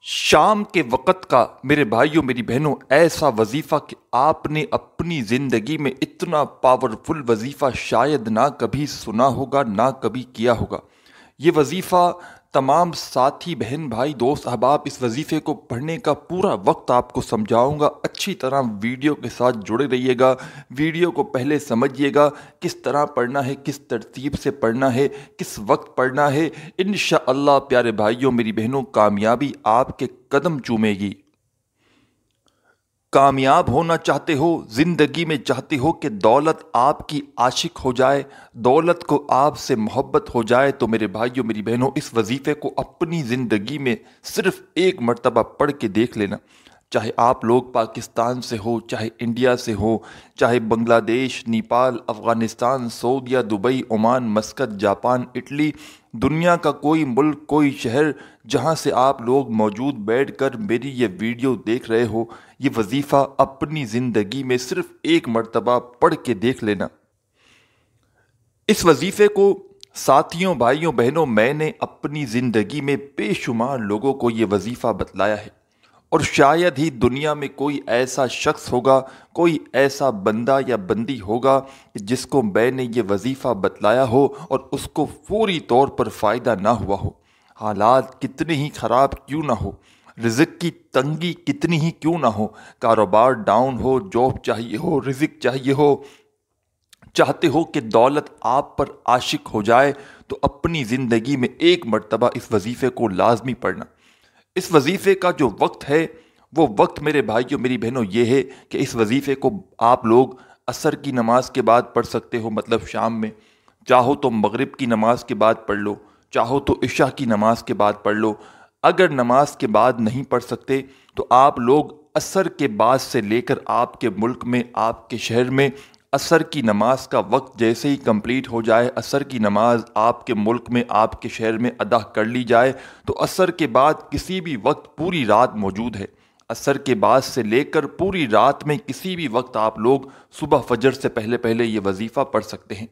شام کے وقت کا میرے بھائیوں میری بہنوں ایسا وظیفہ کہ آپ نے اپنی زندگی میں اتنا پاورفل وظیفہ شاید نہ کبھی سنا ہوگا نہ کبھی کیا ہوگا۔ یہ وظیفہ تمام ساتھی بہن بھائی دوست احباب اس وظیفے کو پڑھنے کا پورا وقت آپ کو سمجھاؤں گا۔ اچھی طرح ویڈیو کے ساتھ جڑے رہیے گا، ویڈیو کو پہلے سمجھیے گا کس طرح پڑھنا ہے، کس ترتیب سے پڑھنا ہے، کس وقت پڑھنا ہے۔ انشاءاللہ پیارے بھائیوں میری بہنوں کامیابی آپ کے قدم چومے گی۔ کامیاب ہونا چاہتے ہو، زندگی میں چاہتے ہو کہ دولت آپ کی عاشق ہو جائے، دولت کو آپ سے محبت ہو جائے، تو میرے بھائیوں میری بہنوں اس وظیفے کو اپنی زندگی میں صرف ایک مرتبہ پڑھ کے دیکھ لینا۔ چاہے آپ لوگ پاکستان سے ہو، چاہے انڈیا سے ہو، چاہے بنگلہ دیش، نیپال، افغانستان، سعودیہ، Dubai, Oman, Muscat, Japan, Italy, دنیا کا کوئی ملک، کوئی شہر جہاں سے آپ لوگ موجود بیٹھ کر میری یہ ویڈیو دیکھ رہے ہو، یہ وظیفہ اپنی زندگی میں صرف ایک مرتبہ پڑھ کے دیکھ لینا۔ اس وظیفے کو ساتھیوں بھائیوں بہنوں میں نے اپنی زندگی میں بے شمار لوگوں کو یہ وظیفہ بتلایا ہے، اور شاید ہی دنیا میں کوئی ایسا شخص ہوگا، کوئی ایسا بندہ یا بندی ہوگا جس کو میں نے یہ وظیفہ بتلایا ہو اور اس کو فوری طور پر فائدہ نہ ہوا ہو۔ حالات کتنے ہی خراب کیوں نہ ہو، رزق کی تنگی کتنی ہی کیوں نہ ہو، کاروبار ڈاؤن ہو، جاب چاہیے ہو، رزق چاہیے ہو، چاہتے ہو کہ دولت آپ پر عاشق ہو جائے، تو اپنی زندگی میں ایک مرتبہ اس وظیفے کو لازمی پڑھنا۔ اس وظیفے کا جو وقت ہے وہ وقت میرے بھائیوں میری بہنوں یہ ہے کہ اس وظیفے کو آپ لوگ عصر کی نماز کے بعد پڑھ سکتے ہو، مطلب شام میں، چاہو تو مغرب کی نماز کے بعد پڑھ لو، چاہو تو عشاء کی نماز کے بعد پڑھ لو۔ اگر نماز کے بعد نہیں پڑھ سکتے تو آپ لوگ عصر کے بعد سے لے کر آپ کے ملک میں، آپ کے شہر میں عصر کی نماز کا وقت جیسے ہی کمپلیٹ ہو جائے، عصر کی نماز آپ کے ملک میں آپ کے شہر میں ادا کر لی جائے، تو عصر کے بعد کسی بھی وقت پوری رات موجود ہے۔ عصر کے بعد سے لے کر پوری رات میں کسی بھی وقت آپ لوگ صبح فجر سے پہلے پہلے یہ وظیفہ پڑھ سکتے ہیں۔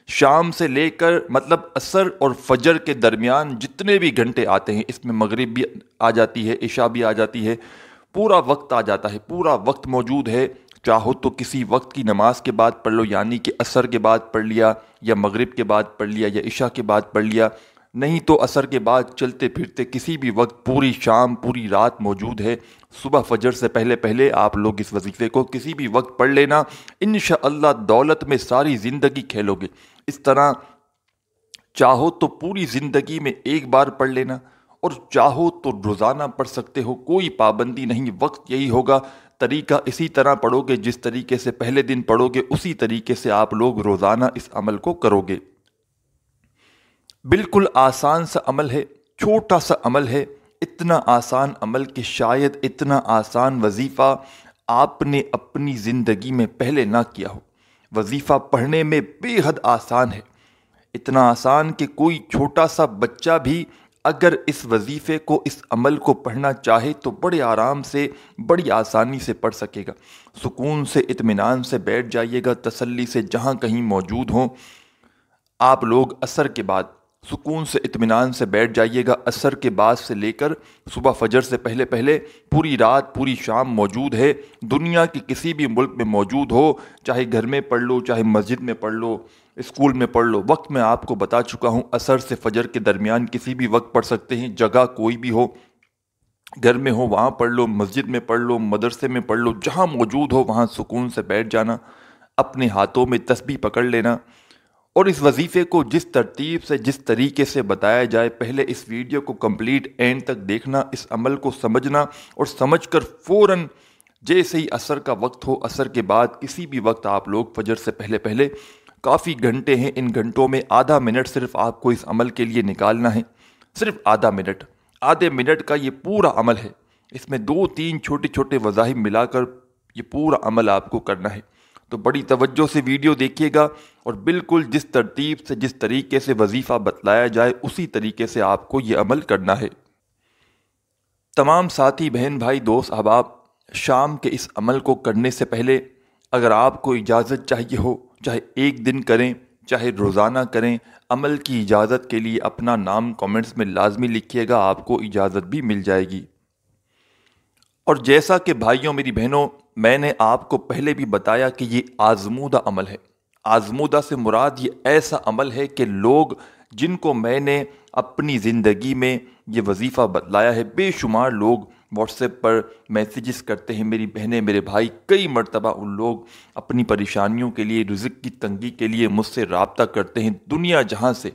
شام سے لے کر مطلب عصر اور فجر کے درمیان جتنے بھی گھنٹے آتے ہیں، اس میں مغرب بھی آ جاتی ہے، عشاء بھی آ جاتی ہے، پورا وقت آ جاتا ہے، پورا وقت موجود ہے۔ چاہو تو کسی وقت کی نماز کے بعد پڑھ لو، یعنی کہ عصر کے بعد پڑھ لیا، یا مغرب کے بعد پڑھ لیا، یا عشاء کے بعد پڑھ لیا، نہیں تو عصر کے بعد چلتے پھرتے کسی بھی وقت پوری شام پوری رات موجود ہے۔ صبح فجر سے پہلے پہلے آپ لوگ اس وظیفے کو کسی بھی وقت پڑھ لینا، انشاءاللہ دولت میں ساری زندگی کھیلو گے۔ اس طرح چاہو تو پوری زندگی میں ایک بار پڑھ لینا، اور چاہو تو روزانہ پڑھ سکتے ہو، کوئی پابندی نہیں، وقت یہی ہوگا۔ طریقہ اسی طرح پڑھو گے، جس طریقے سے پہلے دن پڑھو گے اسی طریقے سے آپ لوگ روزانہ اس عمل کو کرو گے۔ بالکل آسان سا عمل ہے، چھوٹا سا عمل ہے، اتنا آسان عمل کہ شاید اتنا آسان وظیفہ آپ نے اپنی زندگی میں پہلے نہ کیا ہو۔ وظیفہ پڑھنے میں بے حد آسان ہے، اتنا آسان کہ کوئی چھوٹا سا بچہ بھی اگر اس وظیفے کو، اس عمل کو پڑھنا چاہے تو بڑے آرام سے، بڑی آسانی سے پڑھ سکے گا۔ سکون سے اطمینان سے بیٹھ جائیے گا، تسلی سے جہاں کہیں موجود ہوں آپ لوگ عصر کے بعد سکون سے اطمینان سے بیٹھ جائیے گا۔ عصر کے بعد سے لے کر صبح فجر سے پہلے پہلے پوری رات پوری شام موجود ہے، دنیا کے کسی بھی ملک میں موجود ہو، چاہے گھر میں پڑھ لو، چاہے مسجد میں پڑھ لو، اسکول میں پڑھ لو۔ وقت میں آپ کو بتا چکا ہوں، عصر سے فجر کے درمیان کسی بھی وقت پڑھ سکتے ہیں، جگہ کوئی بھی ہو، گھر میں ہو وہاں پڑھ لو، مسجد میں پڑھ لو، مدرسے میں پڑھ لو، جہاں موجود ہو وہاں سکون سے بیٹھ جانا، اپنے ہاتھوں میں تسبیح پکڑ لینا، اور اس وظیفے کو جس ترتیب سے، جس طریقے سے بتایا جائے، پہلے اس ویڈیو کو کمپلیٹ اینڈ تک دیکھنا، اس عمل کو سمجھنا، اور سمجھ کر فوراً جیسے ہی عصر کا وقت ہو، عصر کے بعد کسی بھی وقت آپ لوگ فجر سے پہلے پہلے، کافی گھنٹے ہیں، ان گھنٹوں میں آدھا منٹ صرف آپ کو اس عمل کے لیے نکالنا ہے، صرف آدھا منٹ، آدھے منٹ کا یہ پورا عمل ہے۔ اس میں 2-3 چھوٹے چھوٹے وظائف ملا کر یہ پورا عمل آپ کو کرنا ہے۔ تو بڑی توجہ سے ویڈیو دیکھیے گا، اور بالکل جس ترتیب سے، جس طریقے سے وظیفہ بتلایا جائے اسی طریقے سے آپ کو یہ عمل کرنا ہے۔ تمام ساتھی بہن بھائی دوست احباب، شام کے اس عمل کو کرنے سے پہلے اگر آپ کو اجازت چاہیے ہو، چاہے ایک دن کریں، چاہے روزانہ کریں، عمل کی اجازت کے لیے اپنا نام کامنٹس میں لازمی لکھیے گا، آپ کو اجازت بھی مل جائے گی۔ اور جیسا کہ بھائیوں میری بہنوں میں نے آپ کو پہلے بھی بتایا کہ یہ آزمودہ عمل ہے۔ آزمودہ سے مراد یہ ایسا عمل ہے کہ لوگ جن کو میں نے اپنی زندگی میں یہ وظیفہ بتلایا ہے، بے شمار لوگ واٹس ایپ پر میسیجز کرتے ہیں، میری بہنیں میرے بھائی کئی مرتبہ ان لوگ اپنی پریشانیوں کے لیے، رزق کی تنگی کے لیے مجھ سے رابطہ کرتے ہیں، دنیا جہاں سے،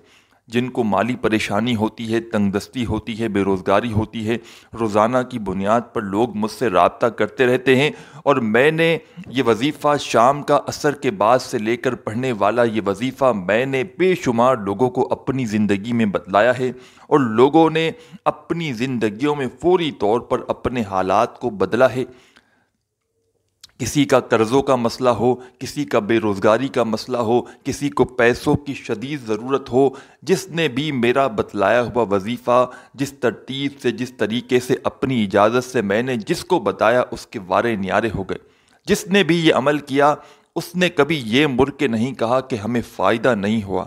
جن کو مالی پریشانی ہوتی ہے، تنگ دستی ہوتی ہے، بے روزگاری ہوتی ہے، روزانہ کی بنیاد پر لوگ مجھ سے رابطہ کرتے رہتے ہیں۔ اور میں نے یہ وظیفہ شام کا عصر کے بعد سے لے کر پڑھنے والا یہ وظیفہ میں نے بے شمار لوگوں کو اپنی زندگی میں بتلایا ہے، اور لوگوں نے اپنی زندگیوں میں فوری طور پر اپنے حالات کو بدلا ہے۔ کسی کا قرضوں کا مسئلہ ہو، کسی کا بے روزگاری کا مسئلہ ہو، کسی کو پیسوں کی شدید ضرورت ہو، جس نے بھی میرا بتلایا ہوا وظیفہ جس ترتیب سے، جس طریقے سے، اپنی اجازت سے میں نے جس کو بتایا اس کے وارے نیارے ہو گئے۔ جس نے بھی یہ عمل کیا اس نے کبھی یہ مڑ کے نہیں کہا کہ ہمیں فائدہ نہیں ہوا۔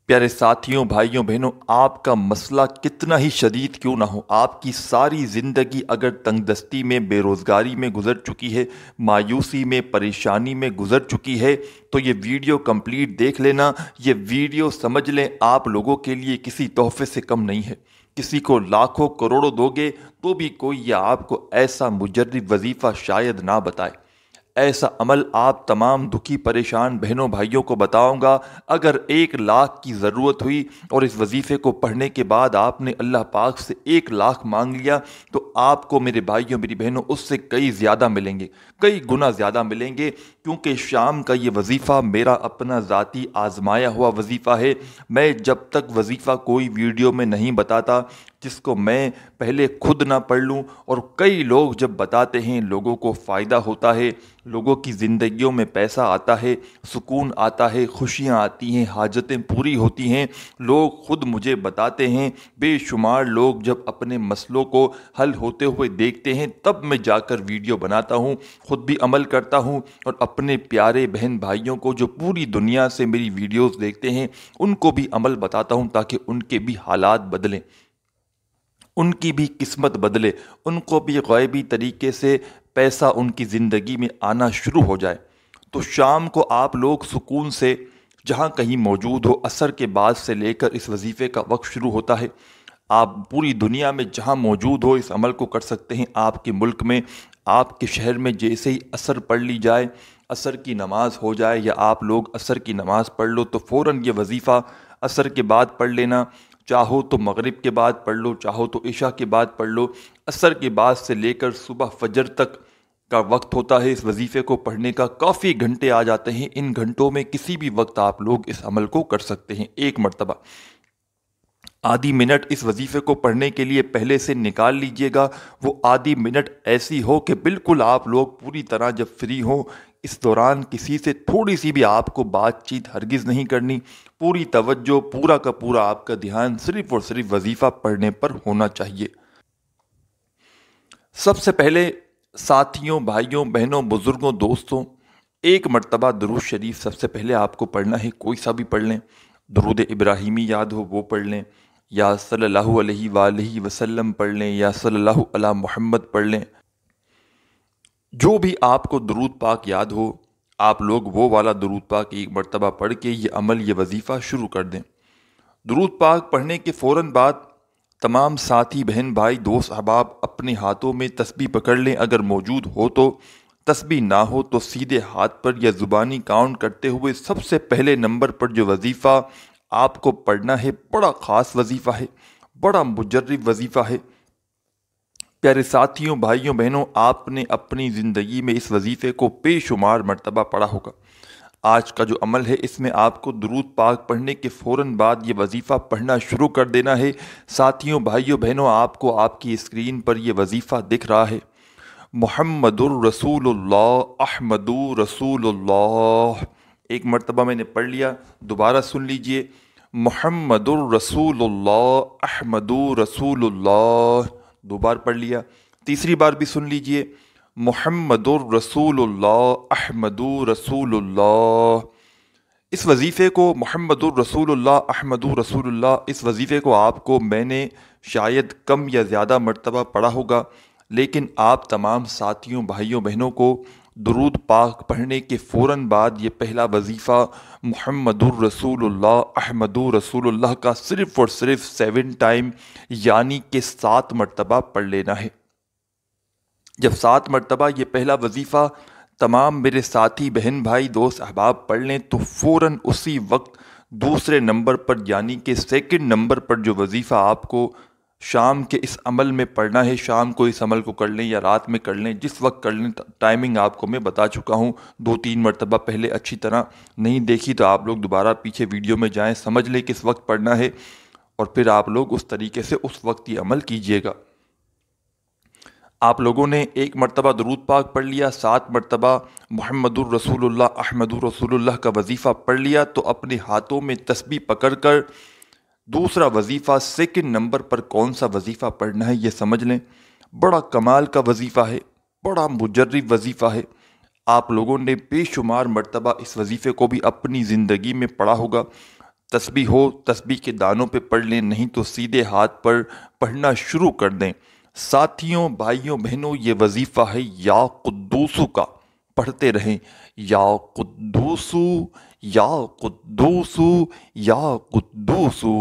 پیارے ساتھیوں، بھائیوں، بہنوں، آپ کا مسئلہ کتنا ہی شدید کیوں نہ ہو، آپ کی ساری زندگی اگر تنگ دستی میں، بے روزگاری میں گزر چکی ہے، مایوسی میں، پریشانی میں گزر چکی ہے، تو یہ ویڈیو کمپلیٹ دیکھ لینا۔ یہ ویڈیو سمجھ لیں آپ لوگوں کے لیے کسی تحفے سے کم نہیں ہے۔ کسی کو لاکھوں کروڑوں دو گے تو بھی کوئی یہ آپ کو ایسا مجرب وظیفہ شاید نہ بتائے۔ ایسا عمل آپ تمام دکھی پریشان بہنوں بھائیوں کو بتاؤں گا۔ اگر 1,00,000 کی ضرورت ہوئی اور اس وظیفے کو پڑھنے کے بعد آپ نے اللہ پاک سے 1,00,000 مانگ لیا تو آپ کو میرے بھائیوں میری بہنوں اس سے کئی زیادہ ملیں گے، کئی گنا زیادہ ملیں گے، کیونکہ شام کا یہ وظیفہ میرا اپنا ذاتی آزمایا ہوا وظیفہ ہے۔ میں جب تک وظیفہ کوئی ویڈیو میں نہیں بتاتا جس کو میں پہلے خود نہ پڑھ لوں، اور کئی لوگ جب بتاتے ہیں لوگوں کو فائدہ ہوتا ہے، لوگوں کی زندگیوں میں پیسہ آتا ہے، سکون آتا ہے، خوشیاں آتی ہیں، حاجتیں پوری ہوتی ہیں، لوگ خود مجھے بتاتے ہیں۔ بے شمار لوگ جب اپنے مسئلوں کو حل ہوتے ہوئے دیکھتے ہیں تب میں جا کر ویڈیو بناتا ہوں، خود بھی عمل کرتا ہوں، اور اپنے پیارے بہن بھائیوں کو جو پوری دنیا سے میری ویڈیوز دیکھتے ہیں ان کو بھی عمل بتاتا ہوں تاکہ ان کے بھی حالات بدلیں، ان کی بھی قسمت بدلے، ان کو بھی غیبی طریقے سے پیسہ ان کی زندگی میں آنا شروع ہو جائے۔ تو شام کو آپ لوگ سکون سے جہاں کہیں موجود ہو، عصر کے بعد سے لے کر اس وظیفے کا وقت شروع ہوتا ہے، آپ پوری دنیا میں جہاں موجود ہو اس عمل کو کر سکتے ہیں۔ آپ کے ملک میں، آپ کے شہر میں جیسے ہی عصر پڑھ لی جائے، عصر کی نماز ہو جائے، یا آپ لوگ عصر کی نماز پڑھ لو تو فوراً یہ وظیفہ عصر کے بعد پڑھ لینا۔ چاہو تو مغرب کے بعد پڑھ لو، چاہو تو عشاء کے بعد پڑھ لو۔ عصر کے بعد سے لے کر صبح فجر تک کا وقت ہوتا ہے اس وظیفے کو پڑھنے کا، کافی گھنٹے آ جاتے ہیں۔ ان گھنٹوں میں کسی بھی وقت آپ لوگ اس عمل کو کر سکتے ہیں۔ ایک مرتبہ آدھی منٹ اس وظیفے کو پڑھنے کے لیے پہلے سے نکال لیجئے گا۔ وہ آدھی منٹ ایسی ہو کہ بالکل آپ لوگ پوری طرح جب فری ہوں، اس دوران کسی سے تھوڑی سی بھی آپ کو بات چیت ہرگز نہیں کرنی، پوری توجہ، پورا کا پورا آپ کا دھیان صرف اور صرف وظیفہ پڑھنے پر ہونا چاہیے۔ سب سے پہلے ساتھیوں، بھائیوں، بہنوں، بزرگوں، دوستوں، ایک مرتبہ درود شریف سب سے پہلے آپ کو پڑھنا ہے، کوئی سا بھی پڑھ لیں۔ درود ابراہیمی یاد ہو وہ پڑھ لیں، یا صلی اللہ علیہ وآلہ وسلم پڑھ لیں، یا صلی اللہ علی محمد پڑھ لیں۔ جو بھی آپ کو درود پاک یاد ہو آپ لوگ وہ والا درود پاک ایک مرتبہ پڑھ کے یہ عمل، یہ وظیفہ شروع کر دیں۔ درود پاک پڑھنے کے فوراً بعد تمام ساتھی، بہن بھائی، دوست احباب اپنے ہاتھوں میں تسبیح پکڑ لیں، اگر موجود ہو تو۔ تسبیح نہ ہو تو سیدھے ہاتھ پر یا زبانی کاؤنٹ کرتے ہوئے سب سے پہلے نمبر پر جو وظیفہ آپ کو پڑھنا ہے، بڑا خاص وظیفہ ہے، بڑا مجرب وظیفہ ہے۔ پیارے ساتھیوں، بھائیوں، بہنوں، آپ نے اپنی زندگی میں اس وظیفے کو بے شمار مرتبہ پڑھا ہوگا۔ آج کا جو عمل ہے اس میں آپ کو درود پاک پڑھنے کے فوراً بعد یہ وظیفہ پڑھنا شروع کر دینا ہے۔ ساتھیوں، بھائیوں، بہنوں، آپ کو آپ کی اسکرین پر یہ وظیفہ دکھ رہا ہے، محمد الرسول اللہ، احمد رسول اللہ۔ ایک مرتبہ میں نے پڑھ لیا، دوبارہ سن لیجئے، محمد الرسول اللہ، احمد رسول اللہ۔ دو بار پڑھ لیا، تیسری بار بھی سن لیجئے، محمد الرسول اللہ، احمد رسول اللہ۔ اس وظیفے کو، محمد الرسول اللہ، احمد رسول اللہ، اس وظیفے کو آپ کو میں نے شاید کم یا زیادہ مرتبہ پڑھا ہوگا، لیکن آپ تمام ساتھیوں بھائیوں بہنوں کو درود پاک پڑھنے کے فوراً بعد یہ پہلا وظیفہ محمد الرسول اللہ احمد رسول اللہ کا صرف اور صرف 7 ٹائم یعنی کہ 7 مرتبہ پڑھ لینا ہے۔ جب 7 مرتبہ یہ پہلا وظیفہ تمام میرے ساتھی بہن بھائی دوست احباب پڑھ لیں تو فوراً اسی وقت دوسرے نمبر پر یعنی کہ 2nd نمبر پر جو وظیفہ آپ کو شام کے اس عمل میں پڑھنا ہے، شام کو اس عمل کو کر لیں یا رات میں کر لیں، جس وقت کر لیں، ٹائمنگ آپ کو میں بتا چکا ہوں 2-3 مرتبہ پہلے اچھی طرح نہیں دیکھی تو آپ لوگ دوبارہ پیچھے ویڈیو میں جائیں، سمجھ لیں کس وقت پڑھنا ہے اور پھر آپ لوگ اس طریقے سے اس وقت یہ عمل کیجئے گا۔ آپ لوگوں نے 1 مرتبہ درود پاک پڑھ لیا، 7 مرتبہ محمد الرسول اللہ احمد رسول اللہ کا وظیفہ پڑھ لیا تو اپنے ہاتھوں میں تسبیح پکڑ کر دوسرا وظیفہ 2nd نمبر پر کون سا وظیفہ پڑھنا ہے یہ سمجھ لیں۔ بڑا کمال کا وظیفہ ہے، بڑا مجرب وظیفہ ہے۔ آپ لوگوں نے بے شمار مرتبہ اس وظیفے کو بھی اپنی زندگی میں پڑھا ہوگا۔ تسبیح ہو تسبیح کے دانوں پہ پڑھ لیں، نہیں تو سیدھے ہاتھ پر پڑھنا شروع کر دیں۔ ساتھیوں بھائیوں بہنوں یہ وظیفہ ہے یا قدوسو کا، پڑھتے رہیں یا قدوسو یا قدوسو یا قدوسو۔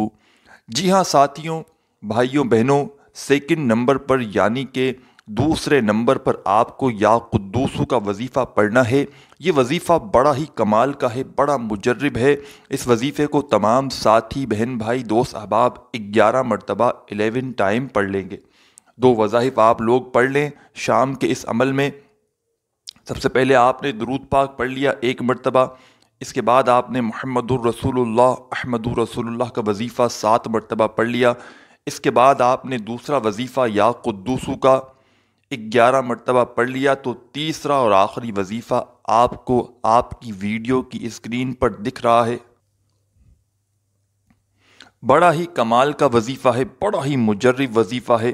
جی ہاں ساتھیوں بھائیوں بہنوں 2nd نمبر پر یعنی کہ دوسرے نمبر پر آپ کو یا قدوسو کا وظیفہ پڑھنا ہے۔ یہ وظیفہ بڑا ہی کمال کا ہے، بڑا مجرب ہے۔ اس وظیفے کو تمام ساتھی بہن بھائی دوست احباب 11 مرتبہ 11 ٹائم پڑھ لیں گے۔ 2 وظائف آپ لوگ پڑھ لیں شام کے اس عمل میں۔ سب سے پہلے آپ نے درود پاک پڑھ لیا 1 مرتبہ، اس کے بعد آپ نے محمد الرسول اللہ احمد رسول اللہ کا وظیفہ 7 مرتبہ پڑھ لیا، اس کے بعد آپ نے دوسرا وظیفہ یا قدوسو کا 11 مرتبہ پڑھ لیا تو تیسرا اور آخری وظیفہ آپ کو آپ کی ویڈیو کی اسکرین پر دکھ رہا ہے۔ بڑا ہی کمال کا وظیفہ ہے، بڑا ہی مجرب وظیفہ ہے۔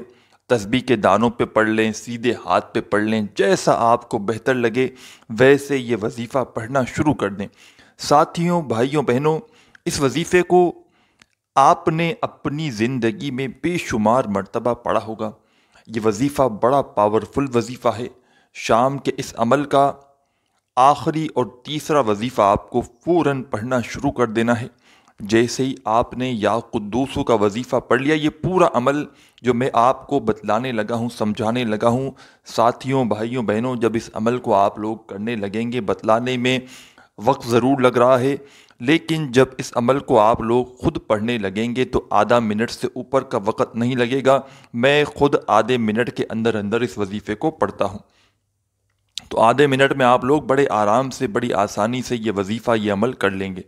تسبیح کے دانوں پہ پڑھ لیں، سیدھے ہاتھ پہ پڑھ لیں، جیسا آپ کو بہتر لگے ویسے یہ وظیفہ پڑھنا شروع کر دیں۔ ساتھیوں بھائیوں بہنوں اس وظیفے کو آپ نے اپنی زندگی میں بے شمار مرتبہ پڑھا ہوگا۔ یہ وظیفہ بڑا پاورفل وظیفہ ہے۔ شام کے اس عمل کا آخری اور تیسرا وظیفہ آپ کو فوراً پڑھنا شروع کر دینا ہے۔ جیسے ہی آپ نے یا قدوسو کا وظیفہ پڑھ لیا، یہ پورا عمل جو میں آپ کو بتلانے لگا ہوں سمجھانے لگا ہوں، ساتھیوں بھائیوں بہنوں جب اس عمل کو آپ لوگ کرنے لگیں گے، بتلانے میں وقت ضرور لگ رہا ہے، لیکن جب اس عمل کو آپ لوگ خود پڑھنے لگیں گے تو آدھا منٹ سے اوپر کا وقت نہیں لگے گا۔ میں خود آدھے منٹ کے اندر اندر اس وظیفے کو پڑھتا ہوں، تو آدھے منٹ میں آپ لوگ بڑے آرام سے بڑی آسانی سے یہ وظیفہ یہ عمل کر لیں گے۔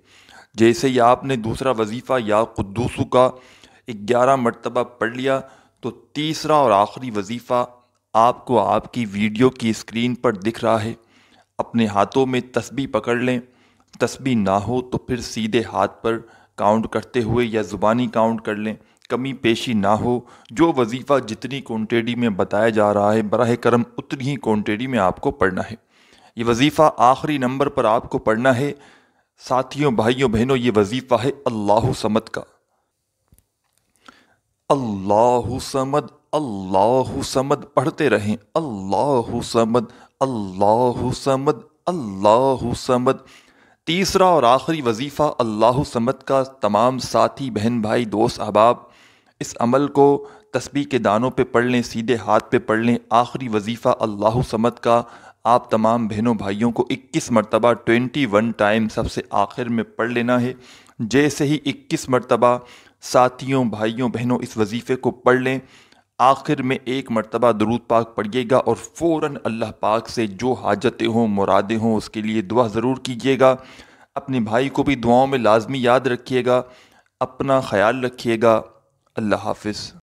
جیسے ہی آپ نے دوسرا وظیفہ یا قدوسو کا 11 مرتبہ پڑھ لیا تو تیسرا اور آخری وظیفہ آپ کو آپ کی ویڈیو کی اسکرین پر دکھ رہا ہے۔ اپنے ہاتھوں میں تسبیح پکڑ لیں، تسبیح نہ ہو تو پھر سیدھے ہاتھ پر کاؤنٹ کرتے ہوئے یا زبانی کاؤنٹ کر لیں، کمی پیشی نہ ہو۔ جو وظیفہ جتنی کوانٹیٹی میں بتایا جا رہا ہے براہ کرم اتنی ہی کوانٹیٹی میں آپ کو پڑھنا ہے۔ یہ وظیفہ آخری نمبر پر آپ کو پڑھنا ہے۔ ساتھیوں بھائیوں بہنوں یہ وظیفہ ہے اللہ صمد کا۔ اللہ صمد اللہ صمد پڑھتے رہیں، اللہ صمد اللہ صمد اللہ صمد۔ تیسرا اور آخری وظیفہ اللہ صمد کا تمام ساتھی بہن بھائی دوست احباب اس عمل کو تسبیح کے دانوں پہ پڑھ لیں، سیدھے ہاتھ پہ پڑھ لیں۔ آخری وظیفہ اللہ صمد کا آپ تمام بہنوں بھائیوں کو 21 مرتبہ 21 ٹائم سب سے آخر میں پڑھ لینا ہے۔ جیسے ہی 21 مرتبہ ساتھیوں بھائیوں بہنوں اس وظیفے کو پڑھ لیں، آخر میں 1 مرتبہ درود پاک پڑھیے گا اور فوراً اللہ پاک سے جو حاجتیں ہوں مرادیں ہوں اس کے لیے دعا ضرور کیجیے گا۔ اپنے بھائی کو بھی دعاؤں میں لازمی یاد رکھیے گا۔ اپنا خیال رکھیے گا۔ اللہ حافظ۔